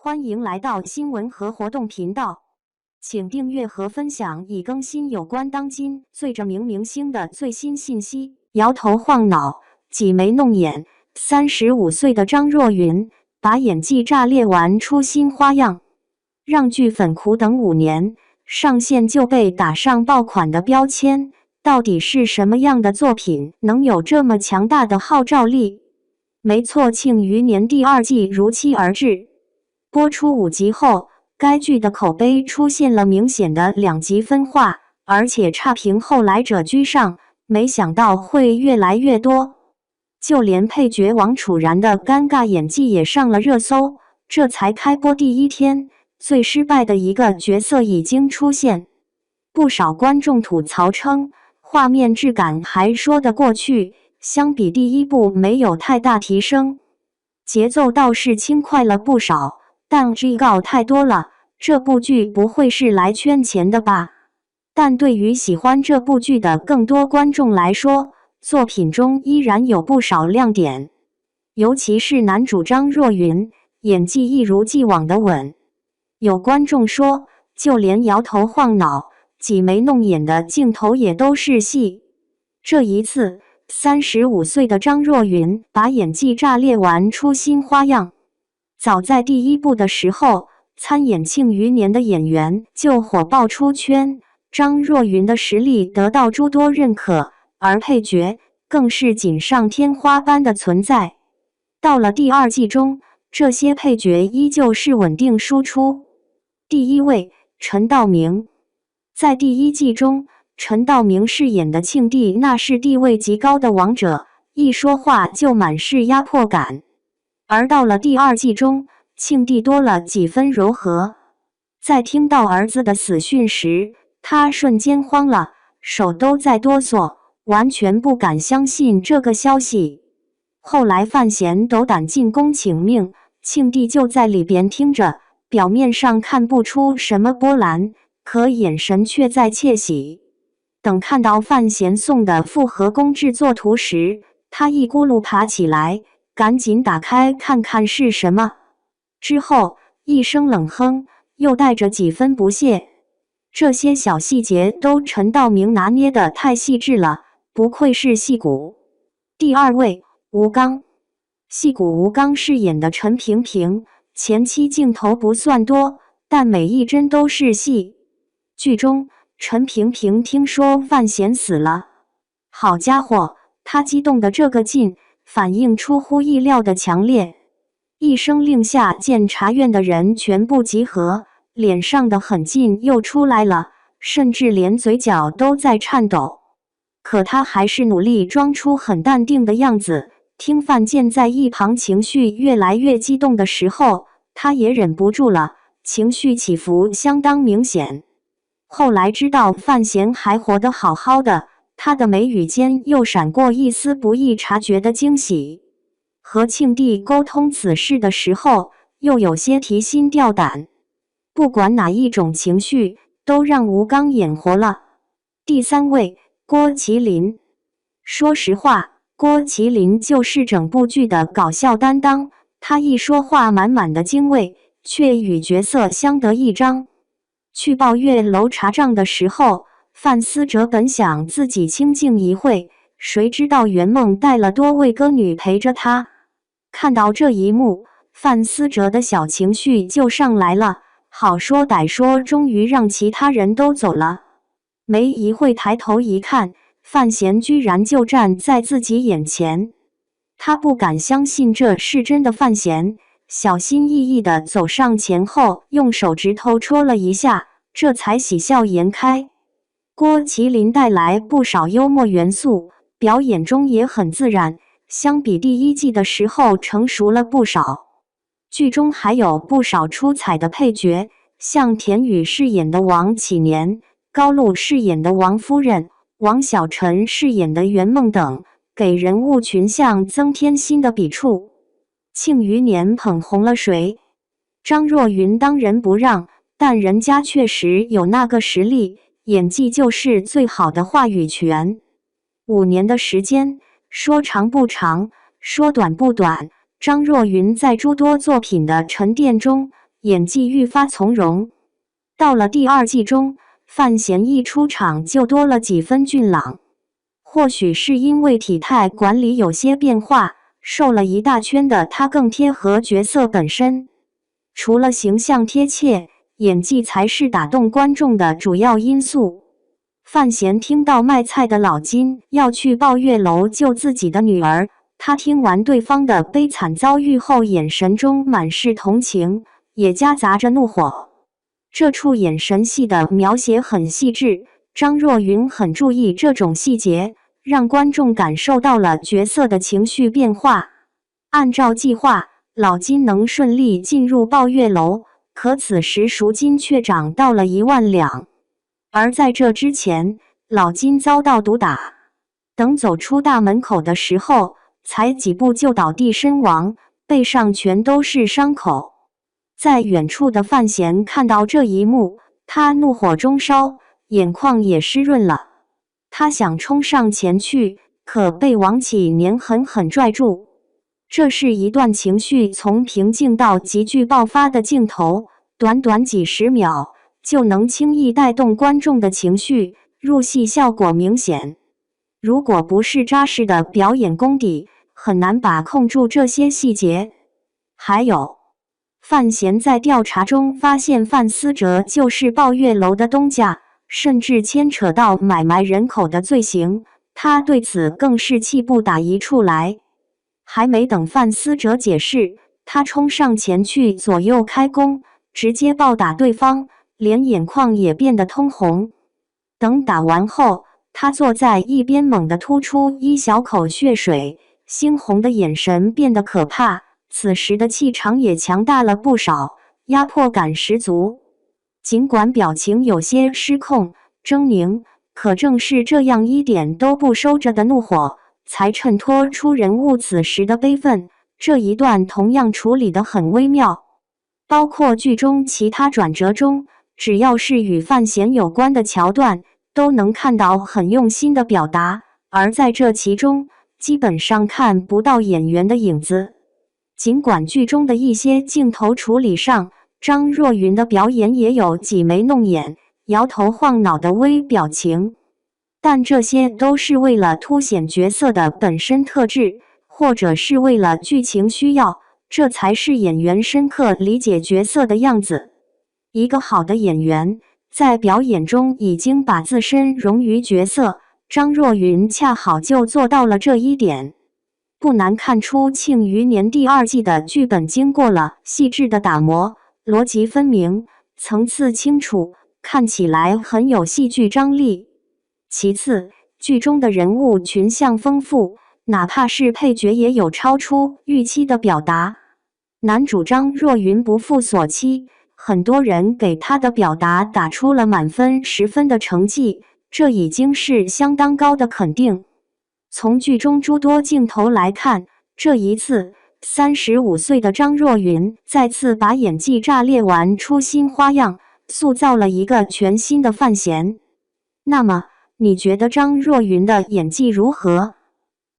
欢迎来到新闻和活动频道，请订阅和分享已更新有关当今最着名明星的最新信息。摇头晃脑，挤眉弄眼，35岁的张若昀把演技炸裂玩出新花样，让剧粉苦等5年，上线就被打上爆款的标签。到底是什么样的作品能有这么强大的号召力？没错，《庆余年》第2季如期而至。播出5集后，该剧的口碑出现了明显的2极分化，而且差评后来者居上，没想到会越来越多。就连配角王楚然的尴尬演技也上了热搜。这才开播第1天，最失败的一个角色已经出现，不少观众吐槽称，画面质感还说得过去，相比第1部没有太大提升，节奏倒是轻快了不少。但预告太多了，这部剧不会是来圈钱的吧？但对于喜欢这部剧的更多观众来说，作品中依然有不少亮点，尤其是男主张若昀，演技一如既往的稳。有观众说，就连摇头晃脑、挤眉弄眼的镜头也都是戏。这一次，35岁的张若昀把演技炸裂玩出新花样。早在第1部的时候，参演《庆余年》的演员就火爆出圈，张若昀的实力得到诸多认可，而配角更是锦上添花般的存在。到了第2季中，这些配角依旧是稳定输出。第1位，陈道明。在第1季中，陈道明饰演的庆帝那是地位极高的王者，一说话就满是压迫感。而到了第2季中，庆帝多了几分柔和。在听到儿子的死讯时，他瞬间慌了，手都在哆嗦，完全不敢相信这个消息。后来范闲斗胆进宫请命，庆帝就在里边听着，表面上看不出什么波澜，可眼神却在窃喜。等看到范闲送的复合宫制作图时，他一咕噜爬起来，赶紧打开看看是什么，之后一声冷哼，又带着几分不屑。这些小细节都陈道明拿捏得太细致了，不愧是戏骨。第2位，吴刚。戏骨吴刚饰演的陈萍萍，前期镜头不算多，但每一帧都是戏。剧中，陈萍萍听说范闲死了，好家伙，她激动的这个劲，反应出乎意料的强烈，一声令下，监察院的人全部集合，脸上的狠劲又出来了，甚至连嘴角都在颤抖。可他还是努力装出很淡定的样子。听范建在一旁情绪越来越激动的时候，他也忍不住了，情绪起伏相当明显。后来知道范闲还活得好好的，他的眉宇间又闪过一丝不易察觉的惊喜。和庆帝沟通此事的时候，又有些提心吊胆。不管哪一种情绪，都让吴刚演活了。第3位，郭麒麟。说实话，郭麒麟就是整部剧的搞笑担当，他一说话满满的京味，却与角色相得益彰。去抱月楼查账的时候，范思哲本想自己清静一会，谁知道圆梦带了多位歌女陪着他。看到这一幕，范思哲的小情绪就上来了，好说歹说，终于让其他人都走了。没一会抬头一看，范闲居然就站在自己眼前。他不敢相信这是真的范闲，小心翼翼地走上前后，用手指头戳了一下，这才喜笑颜开。郭麒麟带来不少幽默元素，表演中也很自然，相比第1季的时候成熟了不少。剧中还有不少出彩的配角，像田雨饰演的王启年，高露饰演的王夫人，王晓晨饰演的圆梦等，给人物群像增添新的笔触。庆余年捧红了谁？张若昀当仁不让，但人家确实有那个实力，演技就是最好的话语权。5年的时间，说长不长，说短不短，张若昀在诸多作品的沉淀中，演技愈发从容。到了第二季中，范闲一出场就多了几分俊朗。或许是因为体态管理有些变化，瘦了一大圈的他更贴合角色本身。除了形象贴切，演技才是打动观众的主要因素。范闲听到卖菜的老金要去抱月楼救自己的女儿，他听完对方的悲惨遭遇后，眼神中满是同情，也夹杂着怒火。这处眼神戏的描写很细致，张若昀很注意这种细节，让观众感受到了角色的情绪变化。按照计划，老金能顺利进入抱月楼，可此时赎金却涨到了1万两。而在这之前，老金遭到毒打，等走出大门口的时候，才几步就倒地身亡，背上全都是伤口。在远处的范闲看到这一幕，他怒火中烧，眼眶也湿润了。他想冲上前去，可被王启年狠狠拽住。这是一段情绪从平静到急剧爆发的镜头，短短几十秒就能轻易带动观众的情绪，入戏效果明显。如果不是扎实的表演功底，很难把控住这些细节。还有，范闲在调查中发现范思哲就是抱月楼的东家，甚至牵扯到买卖人口的罪行，他对此更是气不打一处来。还没等范思哲解释，他冲上前去左右开弓，直接暴打对方，连眼眶也变得通红。等打完后，他坐在一边猛地吐出一小口血水，猩红的眼神变得可怕，此时的气场也强大了不少，压迫感十足。尽管表情有些失控狰狞，可正是这样一点都不收着的怒火，才衬托出人物此时的悲愤。这一段同样处理得很微妙，包括剧中其他转折中，只要是与范闲有关的桥段，都能看到很用心的表达，而在这其中，基本上看不到演员的影子。尽管剧中的一些镜头处理上，张若昀的表演也有挤眉弄眼、摇头晃脑的微表情，但这些都是为了凸显角色的本身特质，或者是为了剧情需要，这才是演员深刻理解角色的样子。一个好的演员在表演中已经把自身融于角色，张若昀恰好就做到了这一点。不难看出，《庆余年》第2季的剧本经过了细致的打磨，逻辑分明，层次清楚，看起来很有戏剧张力。其次，剧中的人物群像丰富，哪怕是配角也有超出预期的表达。男主张若昀不负所期，很多人给他的表达打出了满分10分的成绩，这已经是相当高的肯定。从剧中诸多镜头来看，这一次35岁的张若昀再次把演技炸裂玩出新花样，塑造了一个全新的范闲。那么，你觉得张若昀的演技如何？